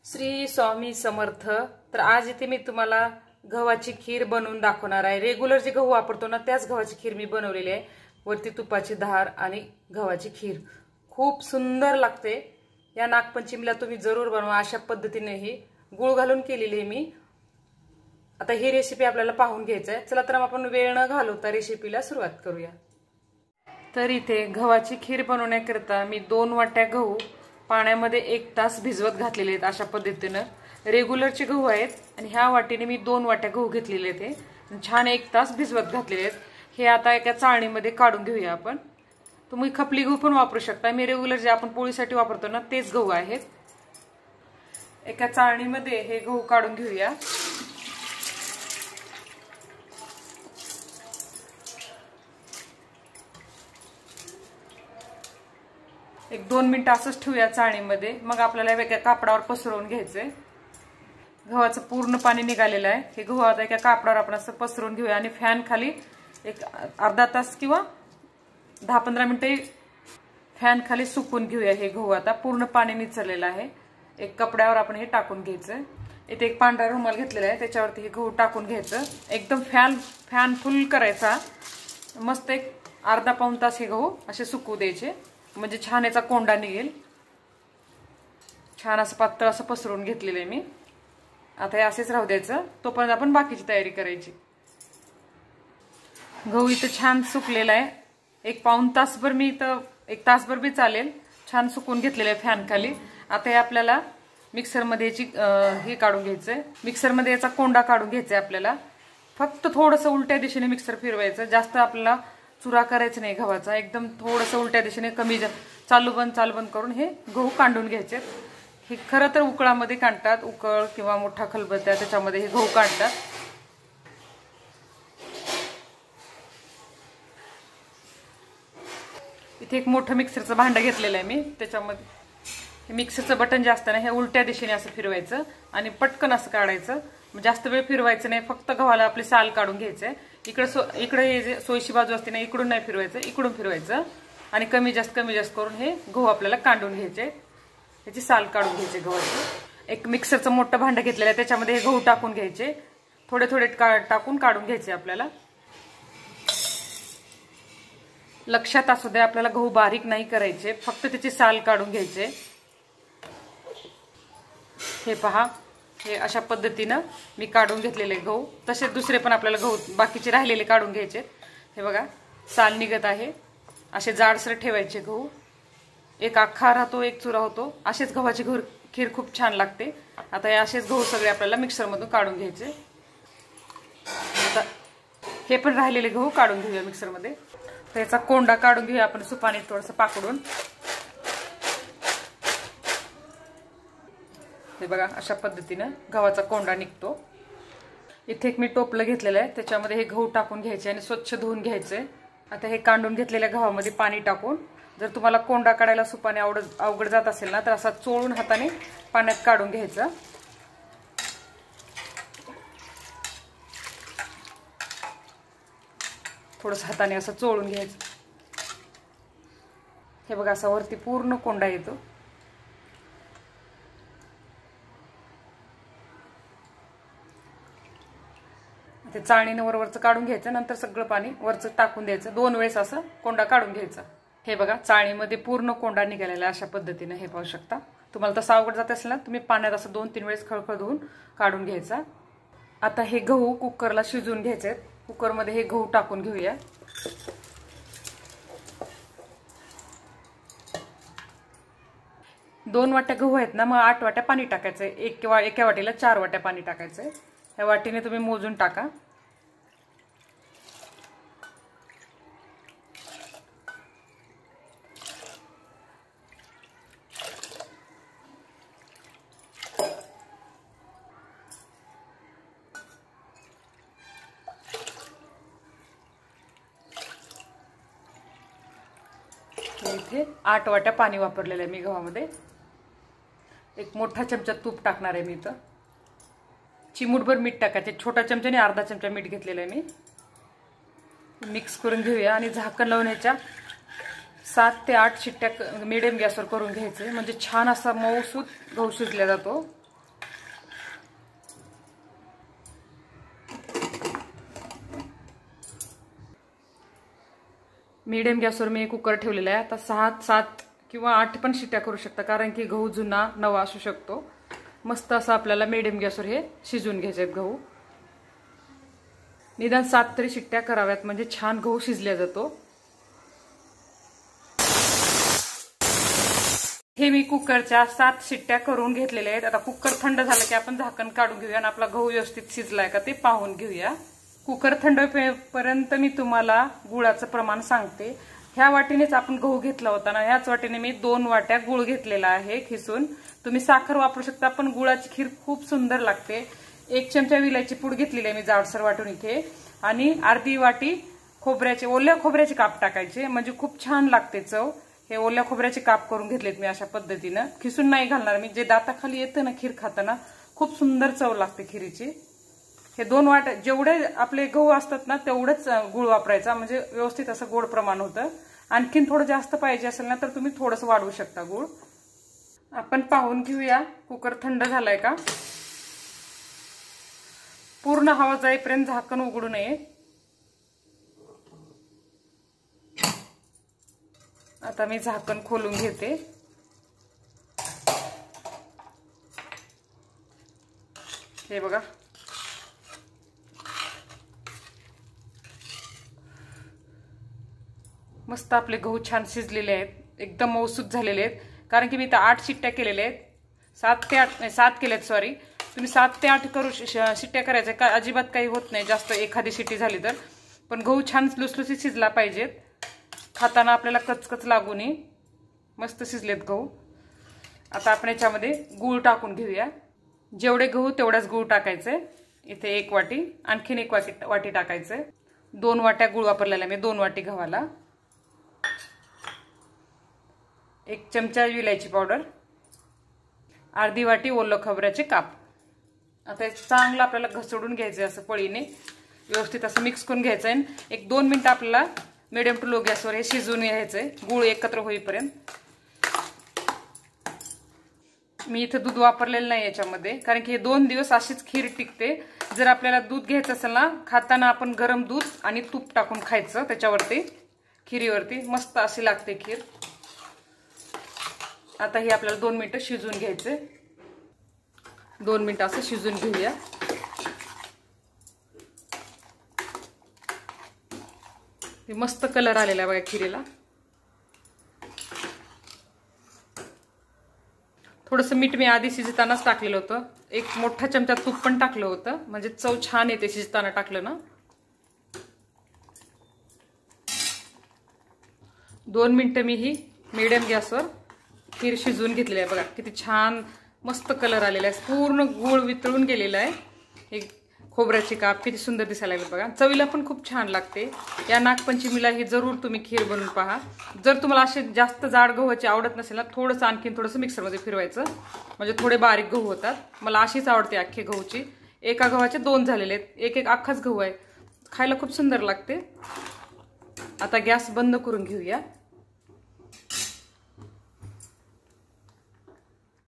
श्री स्वामी समर्थ। तर आज इथे मी तुम्हाला गव्हाची खीर बनवून दाखवणार आहे। रेग्युलर जे गहू वापरतो ना त्याच गव्हाची खीर मी बनवलेली आहे। वरती तुपाची धार आणि गव्हाची खीर खूप सुंदर लागते। या नागपंचमीला तुम्ही जरूर बनवा। अशा पद्धतीने ही गुळ घालून केलेली आहे मी। आता ही रेसिपी आपल्याला पाहून घ्यायची आहे। चला तर आपण वेळ न घालवता रेसिपीला सुरुवात करूया। तर इथे गव्हाची खीर बनवण्याकरता मी 2 वाट्या गहू पाण्यामध्ये 1 तास भिजवत घातलेले आहेत। अशा पद्धतीने रेग्युलरचे गहू आहेत आणि ह्या वाटीने मी 2 वाट्या गहू घेतलेले आहेत। छान 1 तास भिजवत घातलेले आहेत। हे आता एका चाळणीमध्ये काढून घेऊया आपण। तुम्ही खपली गहू पण वापरू शकता। मी रेग्युलर जे आपण पोळीसाठी वापरतो ना तेच गहू आहेत। एका चाळणीमध्ये हे गहू काढून घेऊया। एक 2 मिनिटं असंच ठेवूया चाळणीमध्ये। मग आपल्याला वेगळ्या कापडावर पसरवून घ्यायचंय। गव्हाचं पूर्ण पाणी निघालेलं आहे। हे गहू आता एका कापडावर आपण असं पसरवून घेऊया आणि फॅन खाली एक अर्धा तास किंवा 10-15 मिनिटे फॅन खाली सुकून घेऊया। हे गहू आता पूर्ण पाणी निचरलेलं आहे। एक कपड्यावर आपण हे टाकून घ्यायचं। इथे एक पांढरा रुमाल घेतलेला आहे त्याच्यावरती हे गहू टाकून घ्यायचं। एकदम फॅन फुल करायचा। मस्त एक अर्धा-पाऊण तास हे गहू असे सुकू द्यायचे म्हणजे छान याचा कोंडा निघेल। छान असं पातळ असं पसरवून घेतलेलं आहे मी। आता हे असेच राहू द्यायचं तोपर्यंत आपण बाकीची तयारी करायची। गहू इथं छान सुकलेला आहे। एक पाऊण तासभर मी इथं 1 तासभर बी चालेल। छान सुकून घेतलेलं आहे फॅन खाली। आता हे आपल्याला मिक्सरमध्ये याची हे काढून घ्यायचंय। मिक्सरमध्ये याचा कोंडा काढून घ्यायचा आहे आपल्याला। फक्त थोडंसं उलट्या दिशेने मिक्सर फिरवायचं। जास्त आपल्याला चुरा करायचं नाही गव्हाचा। एकदम थोडंसं उलट्या दिशेने कमी चालू बंद करून हे गहू काढून घ्यायचे। हे खरं तर उकळामध्ये काढतात। उकळ किंवा मोठा खलबत्ता त्याच्यामध्ये हे गहू काढतात। इथे एक मोठं मिक्सरचं भांडं घेतलेलं आहे मी। त्याच्यामध्ये हे मिक्सरचं बटन जे असतं ना हे उलट्या दिशेने असं फिरवायचं आणि पटकन असं काढायचं। जास्त वेळ फिरवायचं नाही। फक्त गव्हाला आपली साल काढून घ्यायचंय। इकडे हे जे सोयीची बाजू असते ना इकडून नाही फिरवायचं, इकडून फिरवायचं आणि कमी जास्त करून हे गहू आपल्याला काढून घ्यायचे। याची साल काढून घ्यायचे गव्हाची। एक मिक्सरचं मोठं भांडं घेतलेलं आहे त्याच्यामध्ये हे गहू टाकून घ्यायचे। थोडे टाकून काढून घ्यायचे आपल्याला। लक्षात असू द्या आपल्याला गहू बारीक नाही करायचे, फक्त त्याची साल काढून घ्यायचे। हे पहा, हे अशा पद्धतीनं मी काढून घेतलेले गहू। तसेच दुसरे पण आपल्याला गहू बाकीचे राहिलेले काढून घ्यायचे। हे बघा साल निघत आहे। असे जाडसर ठेवायचे गहू। एक अख्खा राहतो एक चुरा होतो। असेच गव्हाची खीर खूप छान लागते। आता हे असेच गहू सगळे आपल्याला मिक्सरमधून काढून घ्यायचे। आता हे पण राहिलेले गहू काढून घेऊया मिक्सरमध्ये। तर याचा कोंडा काढून घेऊया आपण सुपाने थोडंसं पाकडून। हे बघा अशा पद्धतीनं गव्हाचा कोंडा निघतो। इथे एक मी टोपलं घेतलेलं आहे त्याच्यामध्ये हे गहू टाकून घ्यायचे आणि स्वच्छ धुवून घ्यायचे। आता हे काढून घेतलेल्या गव्हामध्ये पाणी टाकून, जर तुम्हाला कोंडा काढायला सुपाने अवघड जात असेल ना तर असा चोळून हाताने पाण्यात काढून घ्यायचं। थोडंसं हाताने असं चोळून घ्यायचं। हे बघा असा वरती पूर्ण कोंडा येतो। ते चाळणीने वरवरचं काढून घ्यायचं। नंतर सगळं पाणी वरचं टाकून द्यायचं। 2 वेळेस असं कोंडा काढून घ्यायचा। हे बघा चाळणीमध्ये पूर्ण कोंडा निघालेला अशा पद्धतीने हे पाहू शकता। तुम्हाला तसं अवघड जात असेल ना तुम्ही पाण्यात असं 2-3 वेळेस खळखळ धुवून काढून घ्यायचा। आता हे गहू कुकरला शिजवून घ्यायचे। कुकरमध्ये हे गहू टाकून घेऊया। दोन वाट्या गहू आहेत ना मग 8 वाट्या पाणी टाकायचंय। एका वाटीला 4 वाट्या पाणी टाकायचंय। ह्या वाटीने तुम्ही मोजून टाका। इथे 8 वाट्या पाणी वापरलेलं आहे मी गव्हामध्ये। एक मोठा चमचा तूप टाकणार आहे मी इथं। चिमूटभर मीठ टाकायचे। छोटा चमच्याने अर्धा चमचा मीठ घेतलेलं आहे मी। मिक्स करून घेऊया आणि झाकण लावून ह्याच्या 7 ते 8 शिट्ट्या मीडियम गॅसवर करून घ्यायचे म्हणजे छान असा मऊसूत गहू शिजला जातो। मीडियम गॅसवर मी कुकर ठेवलेला आहे. आता 6, 7 किंवा 8 पण शिट्ट्या करू शकता, कारण की गहू जुना नवा असू शकतो. मस्त असं आपल्याला मीडियम गॅसवर हे शिजवून घ्यायचे आहेत गहू. निदान 7 तरी शिट्ट्या कराव्यात, म्हणजे छान गहू शिजल्या जातो. हे मी कुकरच्या 7 शिट्ट्या करून घेतलेल्या आहेत. आता कुकर थंड झालं की आपण झाकण काढून घेऊया आणि आपला गहू व्यवस्थित शिजलाय का ते पाहून घेऊया. कुकर थंड होईपर्यंत मी तुम्हाला गुळाचं प्रमाण सांगते. ह्या वाटीनेच आपण गहू घेतला होता ना, ह्याच वाटीने मी 2 वाट्या गुळ घेतलेला आहे खिसून. तुम्ही साखर वापरू शकता, पण गुळाची खीर खूप सुंदर लागते. 1 चमचा विलायची पूड घेतलेली आहे मी जाडसर वाटून इथे, आणि अर्धी वाटी ओल्या खोबऱ्याचे काप टाकायचे, म्हणजे खूप छान लागते चव. हे ओल्या खोबऱ्याचे काप करून घेतलेत मी अशा पद्धतीनं. खिसून नाही घालणार मी, जे दाताखाली येतं ना खीर खाताना, खूप सुंदर चव लागते खिरीची. हे 2 वाट्या जेवढे आपले गहू असतात ना तेवढंच गुळ वापरायचा, म्हणजे व्यवस्थित असं गोड प्रमाण होतं. आणखीन थोडं जास्त पाहिजे असेल ना तर तुम्ही थोडंसं वाढवू शकता गुळ. आपण पाहून घेऊया कुकर थंड झालाय का. पूर्ण हवा जाईपर्यंत झाकण उघडू नये. आता मी झाकण खोलून घेते. हे बघा, मस्त आपले गहू छान शिजलेले आहेत, एकदम मऊसूत झालेले आहेत. कारण की मी इथं 8 शिट्ट्या केलेल्या आहेत. 7 केल्यात, सॉरी. तुम्ही 7 ते 8 करू शिट्ट्या करायच्या, का अजिबात काही होत नाही जास्त एखादी शिट्टी झाली तर. पण गहू छान लुसलुसीत शिजला पाहिजेत, खाताना आपल्याला कचकच लागू नये. मस्त शिजलेत गहू. आता आपण याच्यामध्ये गूळ टाकून घेऊया. जेवढे गहू तेवढाच गूळ टाकायचे. इथे 1 वाटी, आणखीन 1 वाटी टाकायचे. 2 वाट्या गूळ वापरलेला मी 2 वाटी गव्हाला. 1 चमचा विलायची पावडर, अर्धी वाटी ओलं खोबऱ्याचे काप. आता हे चांगलं आपल्याला घसडून घ्यायचं, असं पळीने व्यवस्थित असं मिक्स करून घ्यायचं आहे. 1-2 मिनिटं आपल्याला मिडियम टू लो गॅसवर हे शिजवून घ्यायचंय गूळ एकत्र होईपर्यंत. मी इथे दूध वापरलेलं नाही याच्यामध्ये, कारण की हे 2 दिवस अशीच खीर टिकते. जर आपल्याला दूध घ्यायचं असेल ना, खाताना आपण गरम दूध आणि तूप टाकून खायचं त्याच्यावरती, खिरीवरती. मस्त अशी लागते खीर. आता हे आपल्याला 2 मिनिटं शिजवून घ्यायचे. 2 मिनिटं असं शिजवून घेऊया. मस्त कलर आलेला आहे बघा खिरीला. थोडंसं मीठ मी आधी शिजतानाच टाकलेलं होतं. 1 मोठा चमचा तूप पण टाकलं होतं, म्हणजे चव छान येते शिजताना टाकलं ना. 2 मिनिटं मी ही मीडियम गॅसवर खीर शिजवून घेतलेली आहे. बघा किती छान मस्त कलर आलेला आहे. पूर्ण गूळ वितळून गेलेला आहे. हे खोबऱ्याचे काप किती सुंदर दिसायला लागले बघा. चवीला पण खूप छान लागते. या नागपंचमीला ही जरूर तुम्ही खीर बनवून पहा. जर तुम्हाला असे जास्त जाड गव्हाचे आवडत नसेल ना, थोडंसं आणखीन थोडंसं मिक्सरमध्ये फिरवायचं, म्हणजे थोडे बारीक गहू होतात. मला अशीच आवडते अख्खे गहूची. एका गव्हाचे 2 झालेले आहेत. एक अख्खाच गहू आहे, खायला खूप सुंदर लागते. आता गॅस बंद करून घेऊया.